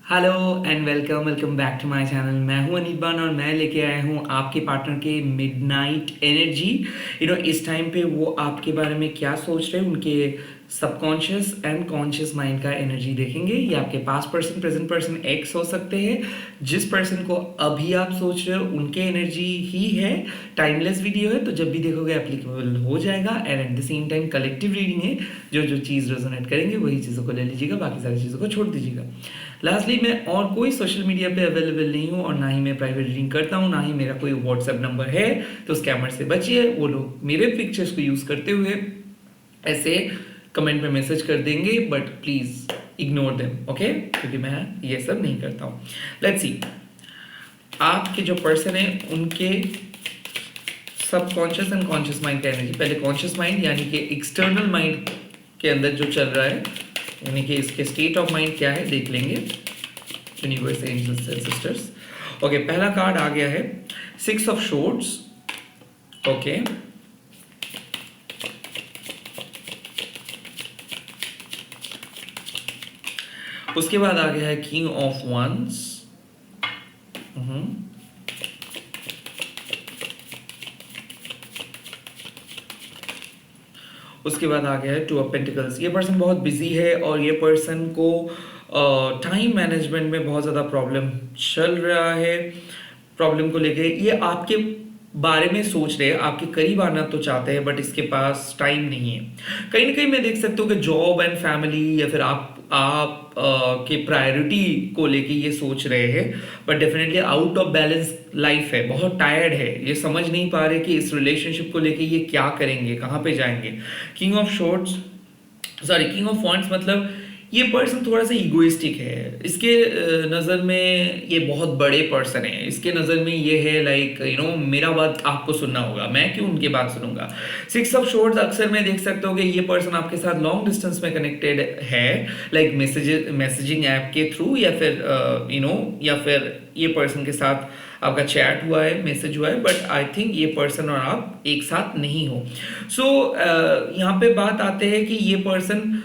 Hello and welcome welcome back to my channel. मैं हूं अनिबान और मैं लेके आया हूं आपके पार्टनर के मिडनाइट एनर्जी। इस टाइम पे वो आपके बारे में क्या सोच रहे हैं, उनके सबकॉन्शियस एंड कॉन्शियस माइंड का एनर्जी देखेंगे। ये आपके past person, present person, x हो सकते हैं। जिस पर्सन को अभी आप सोच रहे हो उनके एनर्जी ही है। टाइमलेस वीडियो है तो जब भी देखोगे एप्लीकेबल हो जाएगा। And at the same time collective reading है, जो जो चीज़ रेजोनेट करेंगे वही चीज़ों को ले लीजिएगा, बाकी सारी चीज़ों को छोड़ दीजिएगा। लास्टली, मैं और कोई सोशल मीडिया पे अवेलेबल नहीं हूँ और ना ही मैं प्राइवेट रीडिंग करता हूँ, ना ही मेरा कोई व्हाट्सएप नंबर है। तो स्कैमर से बचिए। वो लोग मेरे पिक्चर्स को यूज़ करते हुए ऐसे कमेंट में मैसेज कर देंगे, but please ignore them, okay? क्योंकि मैं ये सब नहीं करता हूँ। लेट्स सी, आपके जो पर्सन है उनके सबकॉन्शियस एंड कॉन्शियस माइंड का एनर्जी। पहले कॉन्शियस माइंड यानी कि एक्सटर्नल माइंड के अंदर जो चल रहा है, यानी कि इसके स्टेट ऑफ माइंड क्या है देख लेंगे। Universe, angels and sisters. Okay, पहला कार्ड आ गया है 6 ऑफ शॉर्ट्स। ओके, उसके बाद आ गया है किंग ऑफ वंस। उसके बाद आ गया है 2 ऑफ पेंटिकल्स। ये पर्सन बहुत बिजी है और ये पर्सन को टाइम मैनेजमेंट में बहुत ज़्यादा प्रॉब्लम चल रहा है। प्रॉब्लम को लेके ये आपके बारे में सोच रहे हैं, आपके करीब आना तो चाहते हैं, बट इसके पास टाइम नहीं है। कहीं ना कहीं मैं देख सकता हूँ कि जॉब एंड फैमिली या फिर आप के प्रायोरिटी को लेके ये सोच रहे हैं, but definitely out of balance life है, बहुत टायर्ड है। ये समझ नहीं पा रहे कि इस रिलेशनशिप को लेके ये क्या करेंगे, कहाँ पे जाएंगे। King of shorts, sorry, king of wands मतलब ये पर्सन थोड़ा सा इगोइस्टिक है। इसके नज़र में ये बहुत बड़े पर्सन है। इसके नज़र में ये है लाइक मेरा बात आपको सुनना होगा, मैं क्यों उनकी बात सुनूंगा। 6 ऑफ शॉर्ट्स अक्सर मैं देख सकता हूँ कि ये पर्सन आपके साथ लॉन्ग डिस्टेंस में कनेक्टेड है, लाइक मैसेजिंग ऐप के थ्रू, या फिर या फिर ये पर्सन के साथ आपका चैट हुआ है, मैसेज हुआ है, बट आई थिंक ये पर्सन और आप एक साथ नहीं हो। सो यहाँ पे बात आते हैं कि ये पर्सन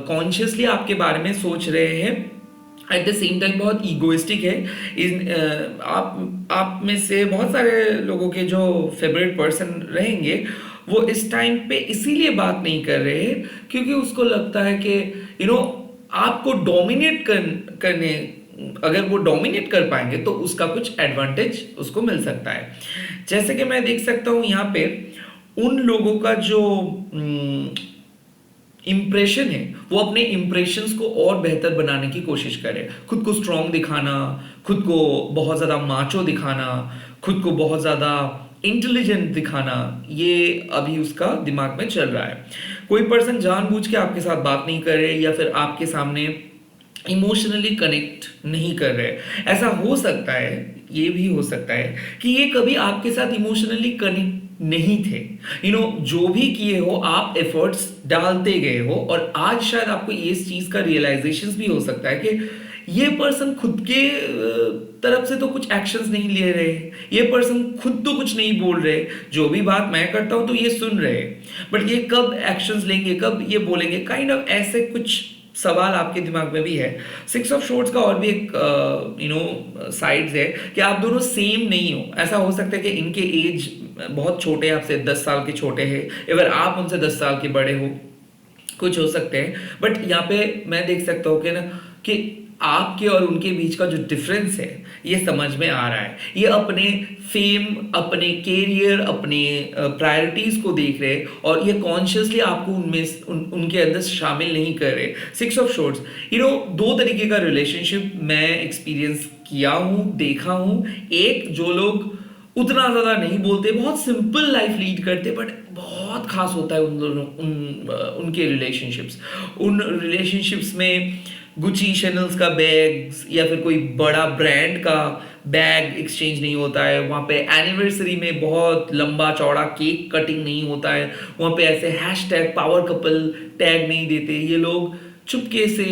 कॉन्शियसली आपके बारे में सोच रहे हैं, एट द सेम टाइम बहुत ईगोइस्टिक है। आप में से बहुत सारे लोगों के जो फेवरेट पर्सन रहेंगे वो इस टाइम पे इसीलिए बात नहीं कर रहे हैं क्योंकि उसको लगता है कि आपको डोमिनेट करने, अगर वो डोमिनेट कर पाएंगे तो उसका कुछ एडवांटेज उसको मिल सकता है। जैसे कि मैं देख सकता हूँ यहाँ पे उन लोगों का जो इम्प्रेशन है, वो अपने इम्प्रेशंस को और बेहतर बनाने की कोशिश करे। खुद को स्ट्रांग दिखाना, खुद को बहुत ज़्यादा माचो दिखाना, खुद को बहुत ज़्यादा इंटेलिजेंट दिखाना, ये अभी उसका दिमाग में चल रहा है। कोई पर्सन जानबूझ के आपके साथ बात नहीं कर रहे या फिर आपके सामने इमोशनली कनेक्ट नहीं कर रहे। ऐसा हो सकता है, ये भी हो सकता है कि ये कभी आपके साथ इमोशनली कनेक्ट नहीं थे। जो भी किए हो आप एफर्ट्स डालते गए हो और आज शायद आपको इस चीज का रियलाइजेशन भी हो सकता है कि ये पर्सन खुद के तरफ से तो कुछ एक्शंस नहीं ले रहे, ये पर्सन खुद तो कुछ नहीं बोल रहे। जो भी बात मैं करता हूं तो ये सुन रहे, बट ये कब एक्शंस लेंगे, कब ये बोलेंगे, काइंड ऑफ ऐसे कुछ सवाल आपके दिमाग में भी है। 6 ऑफ शॉर्ट्स का और भी एक साइड्स है कि आप दोनों सेम नहीं हो। ऐसा हो सकता है कि इनके एज बहुत छोटे हैं, आपसे 10 साल के छोटे हैं, अगर आप उनसे 10 साल के बड़े हो, कुछ हो सकते हैं। बट यहाँ पे मैं देख सकता हूँ कि कि आपके और उनके बीच का जो डिफरेंस है ये समझ में आ रहा है। ये अपने फेम, अपने कैरियर, अपने प्रायोरिटीज को देख रहे और ये कॉन्शियसली आपको उनके अंदर शामिल नहीं कर रहे। 6 ऑफ शॉर्ट्स, दो तरीके का रिलेशनशिप मैं एक्सपीरियंस किया हूँ, देखा हूँ। एक, जो लोग उतना ज़्यादा नहीं बोलते, बहुत सिंपल लाइफ लीड करते, बट बहुत खास होता है उनके रिलेशनशिप्स। उन रिलेशनशिप्स में गुची शैनल्स का बैग्स या फिर कोई बड़ा ब्रांड का बैग एक्सचेंज नहीं होता है। वहाँ पे एनिवर्सरी में बहुत लंबा चौड़ा केक कटिंग नहीं होता है। वहाँ पे ऐसे हैशटैग पावर कपल टैग नहीं देते। ये लोग चुपके से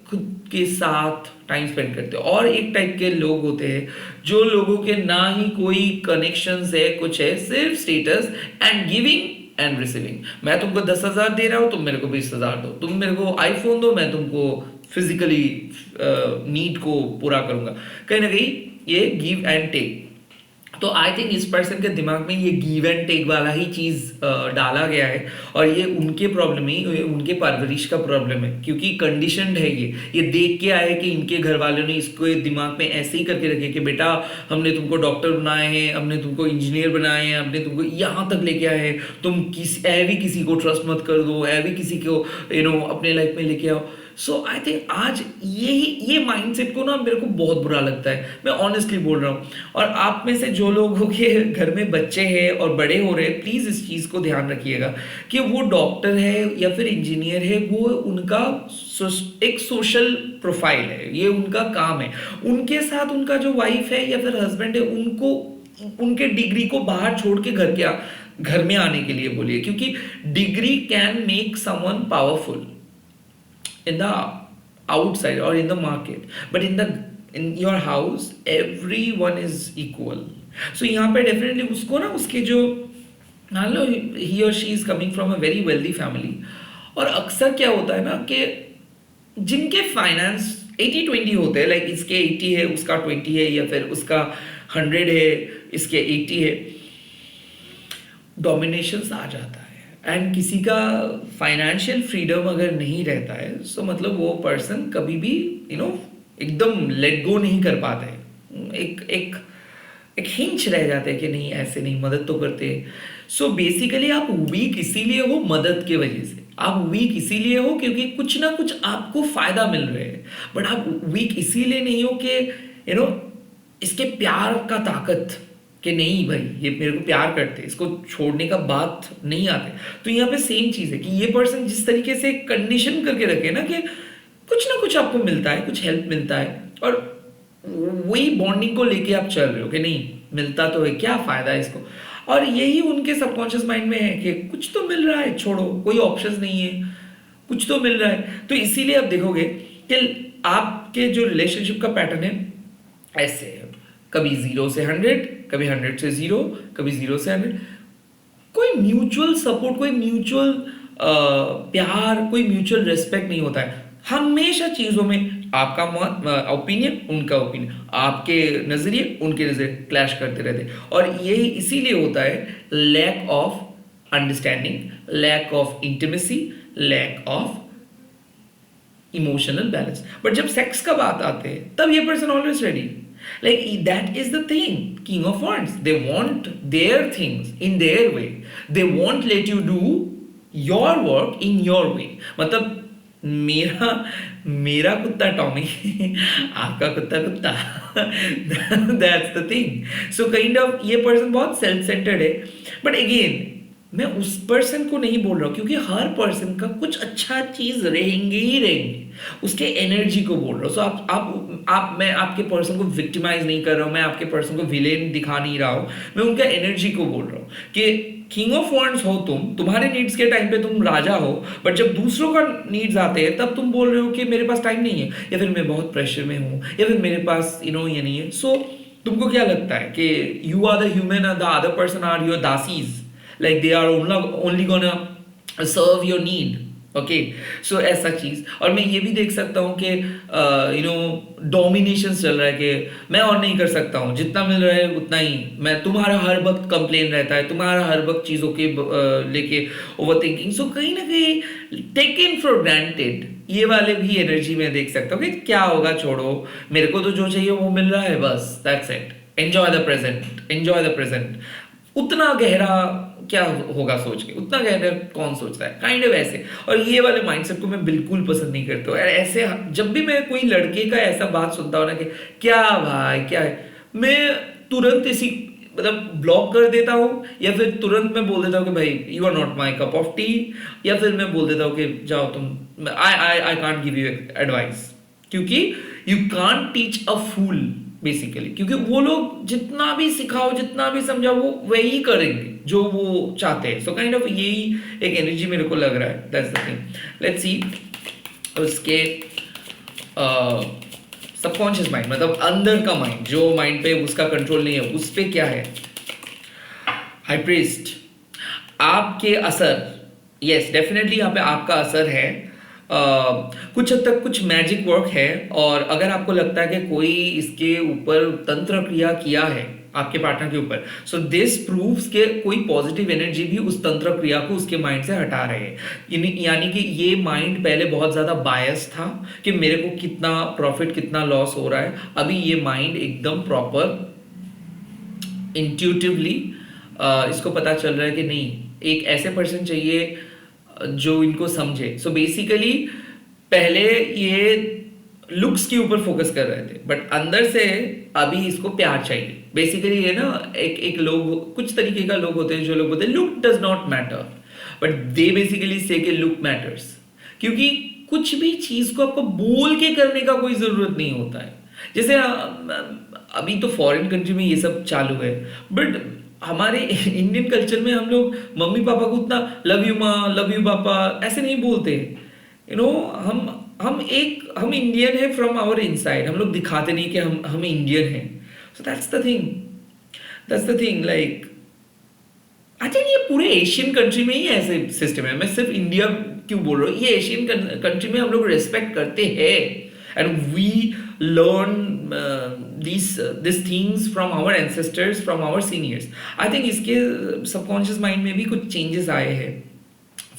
खुद के साथ टाइम स्पेंड करते हैं। और एक टाइप के लोग होते हैं जो लोगों के ना ही कोई कनेक्शंस है, कुछ है, सिर्फ status and giving and receiving. मैं तुमको 10,000 दे रहा हूँ, तुम मेरे को 20,000 दो। तुम मेरे को आईफोन दो, मैं तुमको फिजिकली नीड को पूरा करूंगा, कहीं ना कहीं ये गिव एंड टेक। तो आई थिंक इस पर्सन के दिमाग में ये गिव एंड टेक वाला ही चीज डाला गया है, और ये उनके प्रॉब्लम ही, ये उनके परवरिश का प्रॉब्लम है, क्योंकि कंडीशनड है ये देख के आए कि इनके घर वालों ने इसको दिमाग में ऐसे ही करके रखे कि बेटा हमने तुमको डॉक्टर बनाए हैं, हमने तुमको इंजीनियर बनाए हैं, हमने तुमको यहाँ तक लेके आए हैं, तुम किसी को ट्रस्ट मत कर दो, ऐवी किसी को अपने लाइफ में लेके आओ। सो आई थिंक आज ये माइंडसेट को ना मेरे को बहुत बुरा लगता है, मैं ऑनेस्टली बोल रहा हूँ। और आप में से जो लोगों के घर में बच्चे हैं और बड़े हो रहे हैं, प्लीज़ इस चीज़ को ध्यान रखिएगा कि वो डॉक्टर है या फिर इंजीनियर है, वो उनका एक सोशल प्रोफाइल है, ये उनका काम है। उनके साथ उनका जो वाइफ है या फिर हस्बैंड है, उनको उनके डिग्री को बाहर छोड़ के घर में आने के लिए बोलिए, क्योंकि degree can make someone powerful in the outside or in the market, but in your house everyone is equal. So यहाँ पे definitely उसको ना उसके जो मान लो he or she is coming from a very wealthy family, और अक्सर क्या होता है ना कि जिनके फाइनेंस 80-20 होते हैं, लाइक इसके 80 है उसका 20 है, या फिर उसका 100 है इसके 80 है, डोमिनेशन आ जाता है। एंड किसी का फाइनेंशियल फ्रीडम अगर नहीं रहता है, सो मतलब वो पर्सन कभी भी एकदम लेट गो नहीं कर पाता है, एक हिंच रह जाते हैं कि नहीं ऐसे नहीं, मदद तो करते। सो बेसिकली आप वीक इसीलिए हो मदद के वजह से, आप वीक इसीलिए हो क्योंकि कुछ ना कुछ आपको फायदा मिल रहा है, बट आप वीक इसीलिए नहीं हो कि इसके प्यार का ताकत, कि नहीं भाई ये मेरे को प्यार करते, इसको छोड़ने का बात नहीं आते। तो यहाँ पे सेम चीज़ है कि ये पर्सन जिस तरीके से कंडीशन करके रखे ना कि कुछ ना कुछ आपको मिलता है, कुछ हेल्प मिलता है, और वही बॉन्डिंग को लेके आप चल रहे हो कि नहीं मिलता तो है, क्या फ़ायदा है इसको। और यही उनके सबकॉन्शियस माइंड में है कि कुछ तो मिल रहा है, छोड़ो कोई ऑप्शन नहीं है, कुछ तो मिल रहा है। तो इसीलिए आप देखोगे कि आपके जो रिलेशनशिप का पैटर्न है ऐसे है, कभी 0 से 100, कभी 100 से 0, कभी 0 से 100। कोई म्यूचुअल सपोर्ट, कोई म्यूचुअल प्यार, कोई म्यूचुअल रेस्पेक्ट नहीं होता है। हमेशा चीज़ों में आपका ओपिनियन, उनका ओपिनियन, आपके नज़रिए, उनके नज़रिए क्लैश करते रहते, और यही इसीलिए होता है lack of understanding, lack of intimacy, lack of emotional balance. But जब सेक्स का बात आते हैं तब ये person always ready, like that is the thing, king of wands, they want their things in their way, they won't let you do your work in your way। मतलब मेरा कुत्ता टॉमी आपका कुत्ता that's the thing। so kind of ये person बहुत self centred है, but again मैं उस पर्सन को नहीं बोल रहा हूँ, क्योंकि हर पर्सन का कुछ अच्छा चीज रहेंगे ही रहेंगे, उसके एनर्जी को बोल रहा हूँ। सो मैं आपके पर्सन को विक्टिमाइज नहीं कर रहा हूँ, मैं आपके पर्सन को विलेन दिखा नहीं रहा हूँ, मैं उनका एनर्जी को बोल रहा हूँ कि किंग ऑफ वॉन्ड्स हो तुम, तुम्हारे नीड्स के टाइम पे तुम राजा हो, बट जब दूसरों का नीड्स आते हैं तब तुम बोल रहे हो कि मेरे पास टाइम नहीं है, या फिर मैं बहुत प्रेशर में हूँ, या फिर मेरे पास ये नहीं है। सो तुमको क्या लगता है कि you are the human and the other person are your दासीज, like they are only gonna serve your need, okay. So ऐसा चीज। और मैं ये भी देख सकता हूँ कि डोमिनेशन चल रहा है कि मैं और नहीं कर सकता हूँ, जितना मिल रहा है उतना ही, मैं तुम्हारा हर वक्त कंप्लेन रहता है, तुम्हारा हर वक्त चीज़ों के लेके ओवर थिंकिंग। सो कहीं ना कहीं टेकन फॉर ग्रांटेड, ये वाले भी एनर्जी में देख सकता हूँ कि क्या होगा, छोड़ो, मेरे को तो जो चाहिए वो मिल रहा है, बस that's it, enjoy the present, enjoy the present. उतना गहरा क्या होगा सोच के, उतना गहरा कौन सोचता है, काइंड ऑफ ऐसे। और ये वाले माइंडसेट को मैं बिल्कुल पसंद नहीं करता हूँ। ऐसे जब भी मैं कोई लड़के का ऐसा बात सुनता हूँ ना कि क्या भाई क्या है, मैं तुरंत इसी मतलब ब्लॉक कर देता हूँ, या फिर तुरंत मैं बोल देता हूँ कि भाई you are not my cup of tea, या फिर मैं बोल देता हूँ कि जाओ तुम, I can't give you advice, क्योंकि you can't teach a fool basically, क्योंकि वो लोग जितना भी सिखाओ, जितना भी समझाओ, वो वही करेंगे जो वो चाहते हैं। सो काइंड ऑफ यही एक एनर्जी मेरे को लग रहा है, that's the thing. Let's see उसके सबकॉन्शियस माइंड, मतलब अंदर का माइंड, जो माइंड पे उसका कंट्रोल नहीं है, उस पे क्या है। हाई प्रीस्ट, आपके असर, यस डेफिनेटली यहाँ पे आपका असर है। कुछ हद तक कुछ मैजिक वर्क है, और अगर आपको लगता है कि कोई इसके ऊपर तंत्र क्रिया किया है आपके पार्टनर के ऊपर, सो दिस प्रूव्स के कोई पॉजिटिव एनर्जी भी उस तंत्र क्रिया को उसके माइंड से हटा रहे हैं। यानी कि ये माइंड पहले बहुत ज्यादा बायस था कि मेरे को कितना प्रॉफिट कितना लॉस हो रहा है, अभी ये माइंड एकदम प्रॉपर इंट्यूटिवली इसको पता चल रहा है कि नहीं, एक ऐसे पर्सन चाहिए जो इनको समझे। सो बेसिकली पहले ये लुक्स के ऊपर फोकस कर रहे थे, बट अंदर से अभी इसको प्यार चाहिए। बेसिकली ये ना एक लोग, कुछ तरीके का लोग होते हैं जो लोग बोलते हैं look does not matter, but they basically से कि लुक मैटर्स, क्योंकि कुछ भी चीज को आपको बोल के करने का कोई जरूरत नहीं होता है। जैसे अभी तो फॉरेन कंट्री में ये सब चालू है, बट हमारे इंडियन कल्चर में हम लोग मम्मी पापा को उतना लव यू माँ लव यू पापा ऐसे नहीं बोलते। हम इंडियन है फ्रॉम आवर इनसाइड, हम लोग दिखाते नहीं कि हम इंडियन हैं। So that's the thing like अच्छा, ये पूरे एशियन कंट्री में ही ऐसे सिस्टम है। मैं सिर्फ इंडिया क्यों बोल रहा हूँ, ये एशियन कंट्री में हम लोग रिस्पेक्ट करते हैं, and we learn these things from our ancestors, from our seniors. I think इसके subconscious mind में भी कुछ changes आए हैं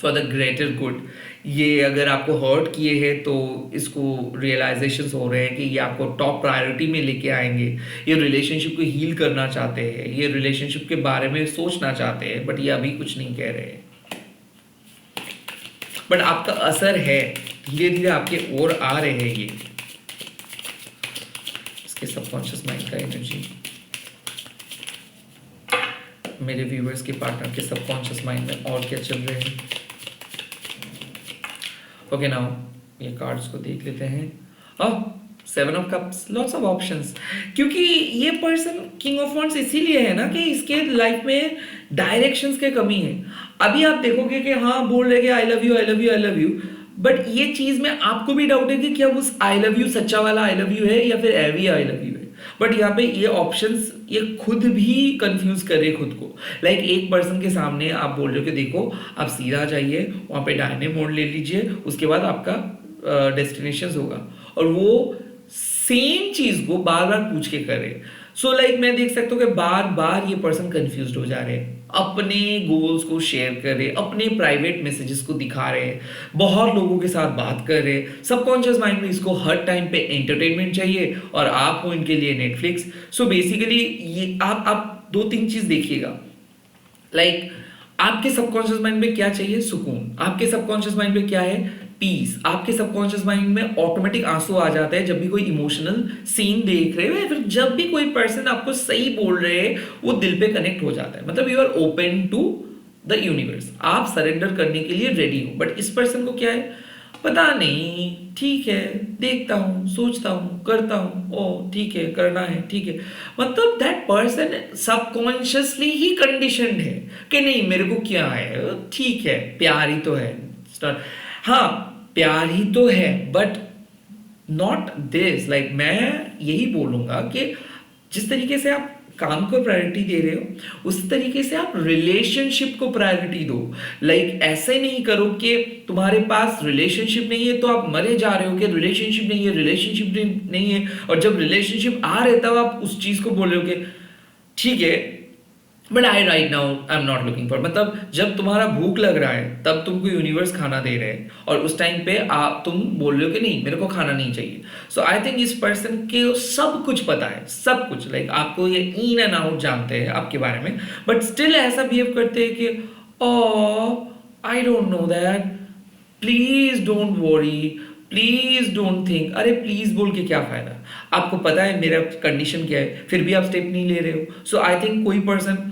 for the greater good. ये अगर आपको हर्ट किए हैं तो इसको रियलाइजेशंस हो रहे हैं कि ये आपको टॉप प्रायोरिटी में लेके आएंगे, ये रिलेशनशिप को हील करना चाहते हैं, ये रिलेशनशिप के बारे में सोचना चाहते हैं, बट ये अभी कुछ नहीं कह रहे हैं। बट आपका असर है, धीरे धीरे आपके ओर आ रहे हैं ये सबकॉन्शियस माइंड का एनर्जी। मेरे व्यूअर्स के पार्टनर के सबकॉन्शियस माइंड में और क्या चल रहे हैं। ओके नाउ ये कार्ड्स को देख लेते हैं। Seven of cups, lots of options, क्योंकि ये पर्सन किंग ऑफ वॉन्ड्स इसीलिए है ना कि इसके लाइफ में डायरेक्शंस की कमी है। अभी आप देखोगे कि हाँ बोल रहे कि I love you I love you I love you, but ये चीज में आपको भी डाउट है कि क्या उस आई लव यू सच्चा वाला आई लव यू है या फिर एवी आई लव यू है। बट यहाँ पे ये ऑप्शंस ये खुद भी कंफ्यूज कर रहे खुद को। लाइक एक पर्सन के सामने आप बोल रहे हो कि देखो आप सीधा जाइए, वहां पे दाहिने मोड़ ले लीजिए, उसके बाद आपका डेस्टिनेशन होगा, और वो सेम चीज को बार बार पूछ के करे। सो लाइक मैं देख सकता हूँ कि बार बार ये पर्सन कंफ्यूज हो जा रहे हैं, अपने गोल्स को शेयर कर रहे, अपने प्राइवेट मैसेजेस को दिखा रहे, बहुत लोगों के साथ बात कर रहे। सबकॉन्शियस माइंड में इसको हर टाइम पे एंटरटेनमेंट चाहिए और आप हो इनके लिए नेटफ्लिक्स। सो बेसिकली ये आप दो तीन चीज देखिएगा। लाइक आपके सबकॉन्शियस माइंड में क्या चाहिए? सुकून। आपके सबकॉन्शियस माइंड में क्या है? पीस। आपके सबकॉन्शियस माइंड में ऑटोमेटिक आंसू आ जाता है जब भी कोई इमोशनल सीन देख रहे हो, या फिर जब भी कोई पर्सन आपको सही बोल रहे हैं, वो दिल पे कनेक्ट हो जाता है। मतलब you are open to the universe, आप सरेंडर करने के लिए रेडी हो। बट इस पर्सन को क्या है? पता नहीं, ठीक है, देखता हूं, सोचता हूं, करता हूं, ओ ठीक है, करना है, ठीक है। मतलब that person subconsciously he conditioned है कि नहीं मेरे को क्या है, ठीक है, प्यार ही तो है। हाँ प्यार ही तो है, बट नॉट दिस। लाइक मैं यही बोलूंगा कि जिस तरीके से आप काम को प्रायोरिटी दे रहे हो उस तरीके से आप रिलेशनशिप को प्रायोरिटी दो। लाइक ऐसे नहीं करो कि तुम्हारे पास रिलेशनशिप नहीं है तो आप मरे जा रहे हो कि रिलेशनशिप नहीं है, रिलेशनशिप नहीं है, और जब रिलेशनशिप आ रहे तब आप उस चीज को बोल रहे हो कि ठीक है but I right now I am not looking for. मतलब जब तुम्हारा भूख लग रहा है तब तुमको यूनिवर्स खाना दे रहे हैं, और उस टाइम पे आप तुम बोल रहे हो कि नहीं मेरे को खाना नहीं चाहिए। सो आई थिंक इस पर्सन के सब कुछ पता है, सब कुछ। लाइक आपको ये इन एंड आउट जानते हैं आपके बारे में, बट स्टिल ऐसा बिहेव करते हैं कि oh I don't know that, please don't worry, please don't think. अरे प्लीज बोल के क्या फायदा? आपको पता है मेरा कंडीशन क्या है, फिर भी आप स्टेप नहीं ले रहे हो। सो आई थिंक कोई पर्सन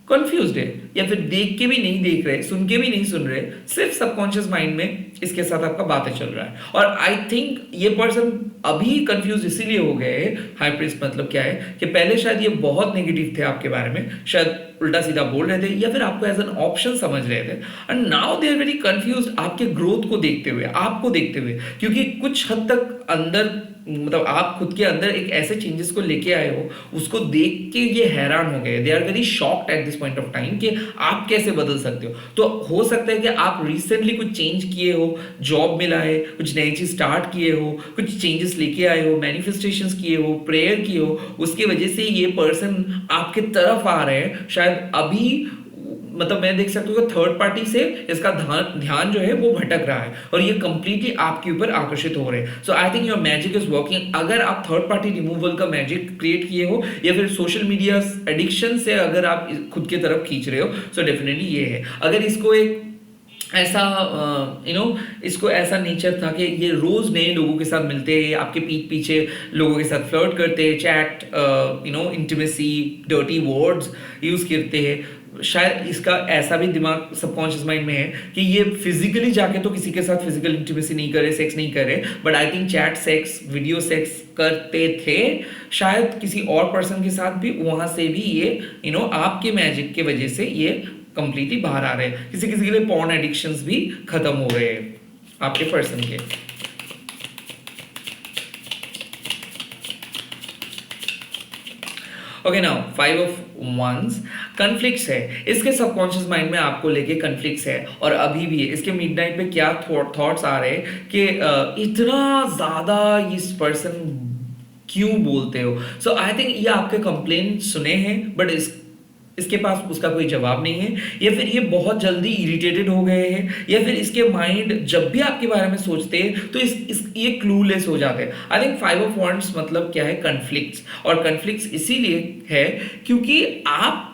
कंफ्यूज्ड है, या फिर देख के भी नहीं देख रहे, सुन के भी नहीं सुन रहे, सिर्फ सबकॉन्शियस माइंड में इसके साथ आपका बातें चल रहा है। और आई थिंक ये पर्सन अभी कंफ्यूज इसीलिए हो गए। हाई प्रीस्ट मतलब क्या है कि पहले शायद ये बहुत नेगेटिव थे आपके बारे में, शायद उल्टा सीधा बोल रहे थे, या फिर आपको एज एन ऑप्शन समझ रहे थे, and now they are very confused आपके ग्रोथ को देखते हुए, आपको देखते हुए, क्योंकि कुछ हद तक अंदर मतलब आप खुद के अंदर एक ऐसे चेंजेस को लेके आए हो, उसको देख के ये हैरान हो गए, they are very shocked at this point of time कि आप कैसे बदल सकते हो। तो हो सकता है कि आप रिसेंटली कुछ चेंज किए हो, जॉब मिला है, कुछ नई चीज स्टार्ट किए हो, कुछ चेंजेस लेके आए हो, मैनिफेस्टेशंस किए हो, प्रेयर किए हो, उसकी वजह से ये पर्सन आपके तरफ आ रहे हैं। शायद अभी मतलब मैं देख सकता हूँ कि थर्ड पार्टी से इसका ध्यान जो है वो भटक रहा है और ये कंप्लीटली आपके ऊपर आकर्षित हो रहे हैं। So I think your magic is working. अगर आप थर्ड पार्टी रिमूवल का मैजिक क्रिएट किए हो या फिर सोशल मीडिया एडिक्शन से अगर आप खुद की तरफ खींच रहे हो, सो डेफिनेटली ये है। अगर इसको एक ऐसा इसको ऐसा नेचर था कि ये रोज नए लोगों के साथ मिलते हैं, आपके पीठ पीछे लोगों के साथ फ्लर्ट करते हैं, chat intimacy, dirty words use करते हैं, शायद इसका ऐसा भी दिमाग सबकॉन्शियस माइंड में है कि ये फिजिकली जाके तो किसी के साथ फिजिकल इंटीमेसी नहीं करे, सेक्स नहीं करे, but I think chat sex, video sex करते थे शायद किसी और पर्सन के साथ भी, वहां से भी ये आपके मैजिक की वजह से ये कंप्लीटली बाहर आ रहे हैं। किसी किसी के लिए पॉर्न एडिक्शंस भी खत्म हो रहे हैं आपके पर्सन के। Okay now 5 of wands, conflicts है इसके सबकॉन्शियस माइंड में, आपको लेके कन्फ्लिक्ट्स है और अभी भी है। इसके मिडनाइट पे क्या थॉट्स आ रहे हैं कि इतना ज्यादा इस पर्सन क्यों बोलते हो। सो आई थिंक ये आपके कंप्लेंट सुने हैं बट इसके पास उसका कोई जवाब नहीं है, या फिर ये बहुत जल्दी इरिटेटेड हो गए हैं, या फिर इसके माइंड जब भी आपके बारे में सोचते हैं तो ये क्लूलेस हो जाते हैं। आई थिंक 5 ऑफ wands मतलब क्या है, कन्फ्लिक्ट्स। और कन्फ्लिक्ट्स इसीलिए है क्योंकि आप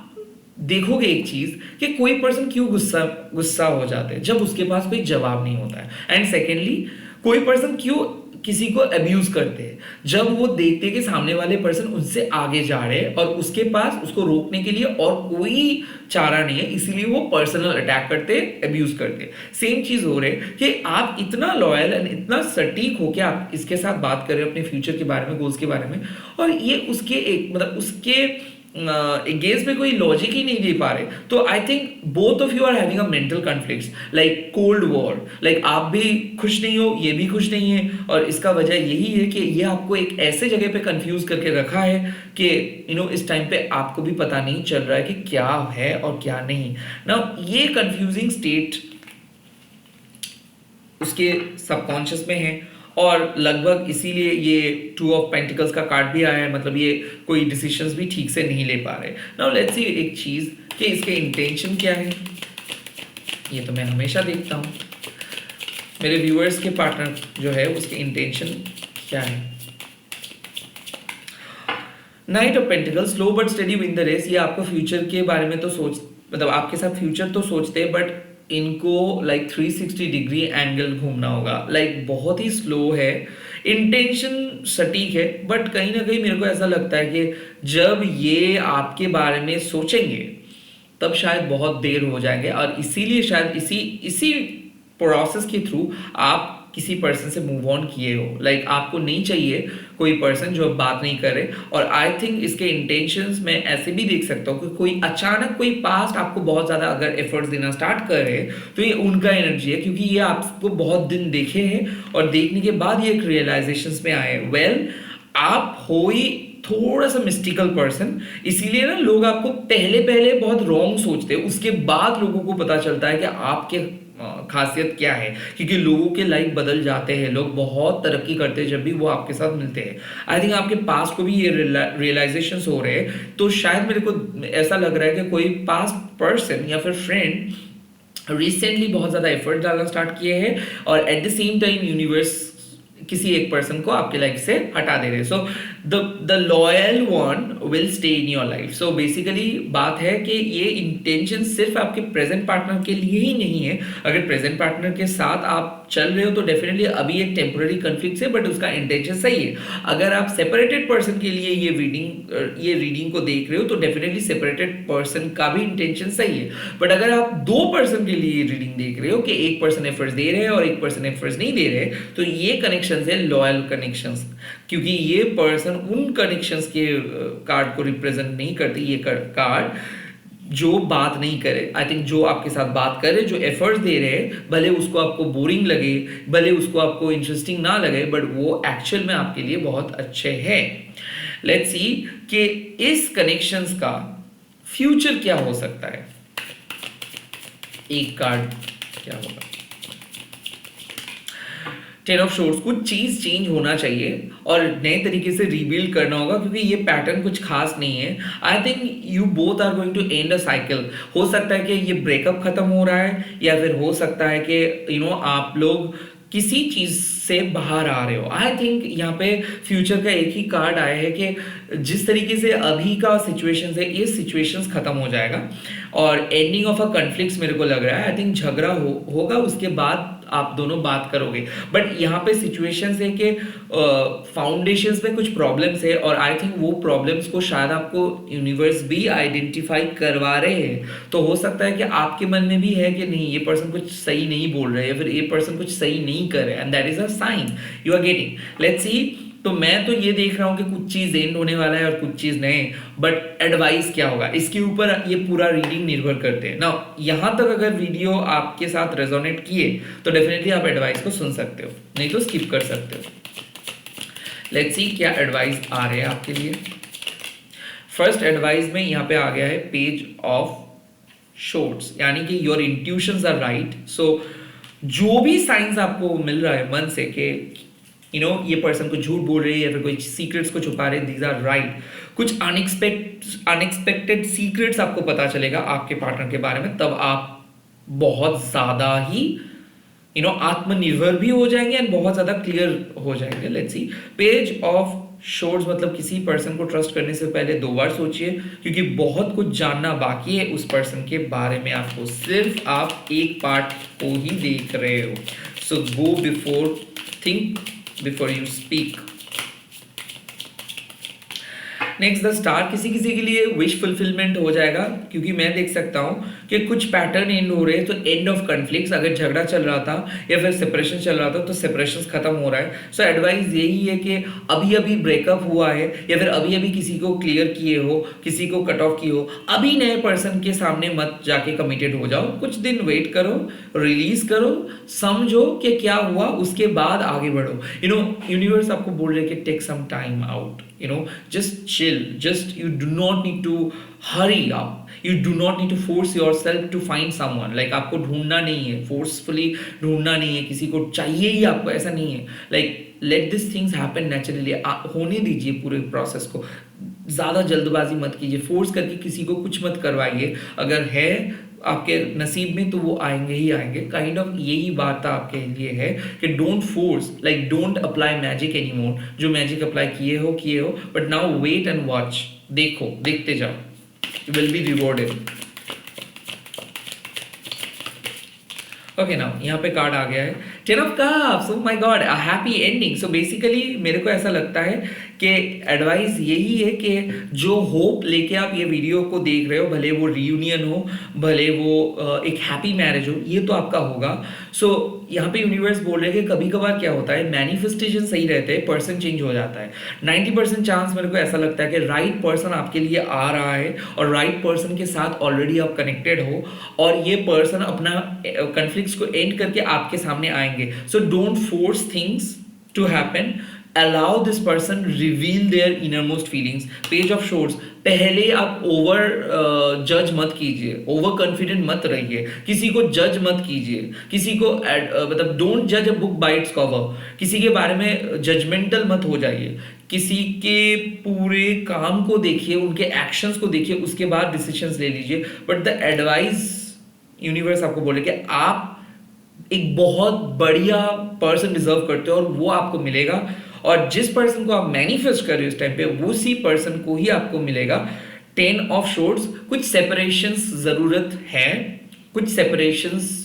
देखोगे एक चीज कि कोई पर्सन क्यों गुस्सा हो जाते हैं जब उसके पास कोई जवाब नहीं होता है, एंड सेकेंडली कोई पर्सन क्यों किसी को अब्यूज करते हैं जब वो देखते हैं कि सामने वाले पर्सन उनसे आगे जा रहे हैं और उसके पास उसको रोकने के लिए और कोई चारा नहीं है, इसीलिए वो पर्सनल अटैक करते, अब्यूज करते। सेम चीज हो रही है कि आप इतना लॉयल एंड इतना सटीक हो कि आप इसके साथ बात कर रहे हो अपने फ्यूचर के बारे में, गोल्स के बारे में, और ये उसके एक मतलब उसके एंगेज में कोई लॉजिक ही नहीं दे पा रहे। तो I think both of you are having a mental conflicts, like cold war, like आप भी खुश नहीं हो, ये भी खुश नहीं है, और इसका वजह यही है कि ये आपको एक ऐसे जगह पे कंफ्यूज करके रखा है कि इस टाइम पे आपको भी पता नहीं चल रहा है कि क्या है और क्या नहीं ना। ये कंफ्यूजिंग स्टेट उसके सबकॉन्शियस में है और लगभग इसीलिए ये 2 ऑफ पेंटिकल्स का कार्ड भी आया है, मतलब ये कोई डिसीजंस भी ठीक से नहीं ले पा रहे। नाउ लेट्स सी एक चीज कि इसके इंटेंशन क्या है। ये तो मैं हमेशा देखता हूँ मेरे व्यूअर्स के पार्टनर जो है उसके इंटेंशन क्या है। Knight of pentacles, slow but steady win the race. ये आपको फ्यूचर के बारे में तो मतलब आपके साथ फ्यूचर तो सोचते हैं बट इनको लाइक 360 डिग्री एंगल घूमना होगा, लाइक बहुत ही स्लो है। इंटेंशन सटीक है बट कहीं ना कहीं मेरे को ऐसा लगता है कि जब ये आपके बारे में सोचेंगे तब शायद बहुत देर हो जाएंगे, और इसीलिए शायद इसी प्रोसेस के थ्रू आप किसी पर्सन से मूव ऑन किए हो। लाइक आपको नहीं चाहिए कोई पर्सन जो बात नहीं करे, और आई थिंक इसके इंटेंशंस में ऐसे भी देख सकता हूँ कि कोई अचानक कोई पास्ट आपको बहुत ज्यादा अगर एफर्ट्स देना स्टार्ट करे तो ये उनका एनर्जी है, क्योंकि ये आपको बहुत दिन देखे हैं और देखने के बाद ये एक रियलाइजेशंस में आए। वेल आप हो ही थोड़ा सा मिस्टिकल पर्सन, इसीलिए ना लोग आपको पहले बहुत रॉन्ग सोचते हैं, उसके बाद लोगों को पता चलता है कि आपके खासियत क्या है, क्योंकि लोगों के लाइफ बदल जाते हैं, लोग बहुत तरक्की करते हैं जब भी वो आपके साथ मिलते हैं। आई थिंक आपके पास्ट को भी ये रियलाइजेशंस हो रहे हैं, तो शायद मेरे को ऐसा लग रहा है कि कोई पास्ट पर्सन या फिर फ्रेंड रिसेंटली बहुत ज्यादा एफर्ट डालना स्टार्ट किए हैं और at the same time universe किसी एक पर्सन को आपके लाइफ से हटा दे रहे। So the loyal one will stay in your life. So basically बात है कि ये इंटेंशन सिर्फ आपके प्रेजेंट पार्टनर के लिए ही नहीं है। अगर प्रेजेंट पार्टनर के साथ आप चल रहे हो तो डेफिनेटली अभी एक टेम्पररी कन्फ्लिक्ट है बट उसका इंटेंशन सही है। अगर आप सेपरेटेड पर्सन के लिए ये रीडिंग को देख रहे हो तो डेफिनेटली सेपरेटेड पर्सन का भी इंटेंशन सही है। बट अगर आप दो पर्सन के लिए रीडिंग देख रहे हो कि एक पर्सन एफर्ट्स दे रहे हैं और एक पर्सन एफर्ट्स नहीं दे रहे, तो ये कनेक्शन है लॉयल कनेक्शंस, क्योंकि ये पर्सन उन कनेक्शंस के कार्ड को रिप्रेजेंट नहीं करती। ये कार्ड जो बात नहीं करे, आई थिंक जो आपके साथ बात करे, जो एफर्ट्स दे रहे हैं, भले उसको आपको बोरिंग लगे, भले उसको आपको इंटरेस्टिंग ना लगे, बट वो एक्चुअल में आपके लिए बहुत अच्छे हैं। लेट्स सी कि इस कनेक्शंस का फ्यूचर क्या हो सकता है। एक कार्ड क्या होगा? 10 ऑफ शोर्स। कुछ चीज चेंज होना चाहिए और नए तरीके से रीबिल्ड करना होगा, क्योंकि ये पैटर्न कुछ खास नहीं है। I think you both are going to end a cycle. हो सकता है कि ये ब्रेकअप खत्म हो रहा है, या फिर हो सकता है कि आप लोग किसी चीज से बाहर आ रहे हो। आई थिंक यहाँ पे फ्यूचर का एक ही कार्ड आया है कि जिस तरीके से अभी का सिचुएशन है, ये सिचुएशंस खत्म हो जाएगा और एंडिंग ऑफ अ कॉन्फ्लिक्ट्स मेरे को लग रहा है। आई थिंक झगड़ा होगा, उसके बाद आप दोनों बात करोगे, बट यहाँ पे सिचुएशंस है कि फाउंडेशंस में कुछ प्रॉब्लम्स है और आई थिंक वो प्रॉब्लम्स को शायद आपको यूनिवर्स भी आइडेंटिफाई करवा रहे हैं। तो हो सकता है कि आपके मन में भी है कि नहीं, ये पर्सन कुछ सही नहीं बोल रहे, या फिर ये पर्सन कुछ सही नहीं कर रहे, and that is a sign you are getting. Let's see. तो मैं तो ये देख रहा हूँ कि कुछ चीज एंड होने वाला है और कुछ चीज नहीं, बट एडवाइस क्या होगा इसके ऊपर ये पूरा रीडिंग निर्भर करते हैं ना। यहाँ तक अगर वीडियो आपके साथ रेजोनेट किए तो डेफिनेटली आप एडवाइस को सुन सकते हो, नहीं तो स्किप कर सकते हो। लेट्स सी क्या एडवाइस आ रहे हैं आपके लिए। फर्स्ट एडवाइस में यहाँ पे आ गया है पेज ऑफ शॉर्ट्स, यानी कि योर इंट्यूशंस आर राइट। सो जो भी साइंस आपको मिल रहा है मन से कि ये पर्सन को झूठ बोल रही है या फिर कोई सीक्रेट्स को छुपा रहे, दीज आर राइट। कुछ अनएक्सपेक्टेड सीक्रेट्स आपको पता चलेगा आपके पार्टनर के बारे में, तब आप बहुत ज्यादा ही आत्मनिर्भर भी हो जाएंगे एंड बहुत ज्यादा क्लियर हो जाएंगे। Let's see. Page of shores मतलब किसी पर्सन को ट्रस्ट करने से पहले 2 बार सोचिए, क्योंकि बहुत कुछ जानना बाकी है उस पर्सन के बारे में। आपको सिर्फ आप एक पार्ट को ही देख रहे हो। So go before think before you speak. Next the star. किसी किसी के लिए विश फुलफिलमेंट हो जाएगा, क्योंकि मैं देख सकता हूं कि कुछ पैटर्न एंड हो रहे हैं। तो एंड ऑफ कॉन्फ्लिक्ट्स, अगर झगड़ा चल रहा था या फिर सेपरेशन चल रहा था तो सेपरेशन खत्म हो रहा है। सो एडवाइस यही है कि अभी अभी ब्रेकअप हुआ है या फिर अभी अभी किसी को क्लियर किए हो, किसी को कट ऑफ किए हो, अभी नए पर्सन के सामने मत जाके कमिटेड हो जाओ। कुछ दिन वेट करो, रिलीज करो, समझो कि क्या हुआ, उसके बाद आगे बढ़ो। यूनिवर्स आपको बोल रहे कि take some time out, just chill, just you do not need to hurry up, you do not need to force yourself to find someone, like आपको ढूंढना नहीं है, forcefully ढूंढना नहीं है, किसी को चाहिए ही आपको, ऐसा नहीं है। like let these things happen naturally, होने दीजिए पूरे प्रोसेस को, ज़्यादा जल्दबाजी मत कीजिए, फोर्स करके किसी को कुछ मत करवाइए। अगर है आपके नसीब में तो वो आएंगे ही आएंगे। काइंड ऑफ यही बात आपके लिए है कि don't force, like don't apply magic anymore. जो मैजिक अप्लाई किए हो, but now wait and watch. देखो, देखते जाओ, you will be rewarded. Okay now यहाँ पे कार्ड आ गया है 10 of cups. Oh my god, a happy ending. So basically मेरे को ऐसा लगता है कि एडवाइस यही है कि जो होप लेके आप ये वीडियो को देख रहे हो, भले वो रियूनियन हो, भले वो एक हैप्पी मैरिज हो, ये तो आपका होगा। सो यहाँ पे यूनिवर्स बोल रहे हैं कि कभी कभार क्या होता है, मैनिफेस्टेशन सही रहते हैं, पर्सन चेंज हो जाता है। 90% चांस मेरे को ऐसा लगता है कि राइट पर्सन आपके लिए आ रहा है और राइट पर्सन के साथ ऑलरेडी आप कनेक्टेड हो और ये पर्सन अपना कॉन्फ्लिक्ट्स को एंड करके आपके सामने आएंगे। So don't force things to happen, allow this person reveal their innermost feelings. Page of Swords, पहले आप ओवर जज मत कीजिए, ओवर कॉन्फिडेंट मत रहिए, किसी को जज मत कीजिए, किसी को मतलब डोंट जज a book by its cover. किसी के बारे में जजमेंटल मत हो जाइए, किसी के पूरे काम को देखिए, उनके एक्शंस को देखिए, उसके बाद डिसीजंस ले लीजिए। बट द एडवाइस यूनिवर्स आपको बोले कि आप एक बहुत बढ़िया पर्सन डिजर्व करते हो और वो आपको मिलेगा, और जिस पर्सन को आप मैनिफेस्ट कर रहे हो इस टाइम पे, उसी पर्सन को ही आपको मिलेगा। 10 ऑफ शॉर्ट्स। कुछ सेपरेशंस जरूरत है, कुछ सेपरेशंस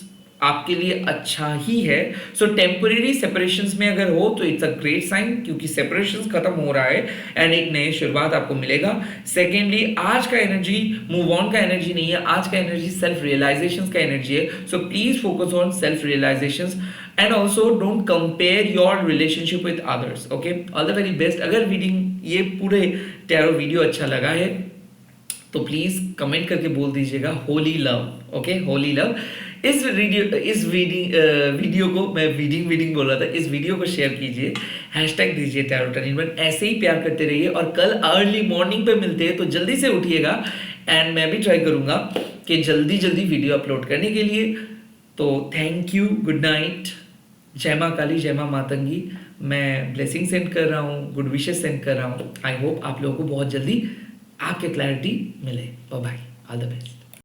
आपके लिए अच्छा ही है। सो टेम्परेरी सेपरेशंस में अगर हो तो इट्स अ ग्रेट साइन, क्योंकि सेपरेशंस खत्म हो रहा है एंड एक नई शुरुआत आपको मिलेगा। सेकेंडली, आज का एनर्जी मूव ऑन का एनर्जी नहीं है, आज का एनर्जी सेल्फ रियलाइजेशन का एनर्जी है। So please focus on self realization and also don't compare your relationship with others. Okay, all the very best. अगर रीडिंग ये पूरे टैरो वीडियो अच्छा लगा है तो प्लीज कमेंट करके बोल दीजिएगा Holi love. Okay, Holi love. Video को मैं वीडिंग बोल रहा था, इस वीडियो को शेयर कीजिए, हैशटैग दीजिए टैरोट। ऐसे ही प्यार करते रहिए और कल अर्ली मॉर्निंग पे मिलते हैं, तो जल्दी से उठिएगा। एंड मैं भी ट्राई करूंगा कि जल्दी वीडियो अपलोड करने के लिए। तो थैंक यू, गुड नाइट, जय माँ काली, जय माँ मातंगी। मैं ब्लेसिंग सेंड कर रहा हूँ, गुड विशेस सेंड कर रहा हूँ। आई होप आप लोगों को बहुत जल्दी आपके क्लैरिटी मिले। Bye bye, all the best.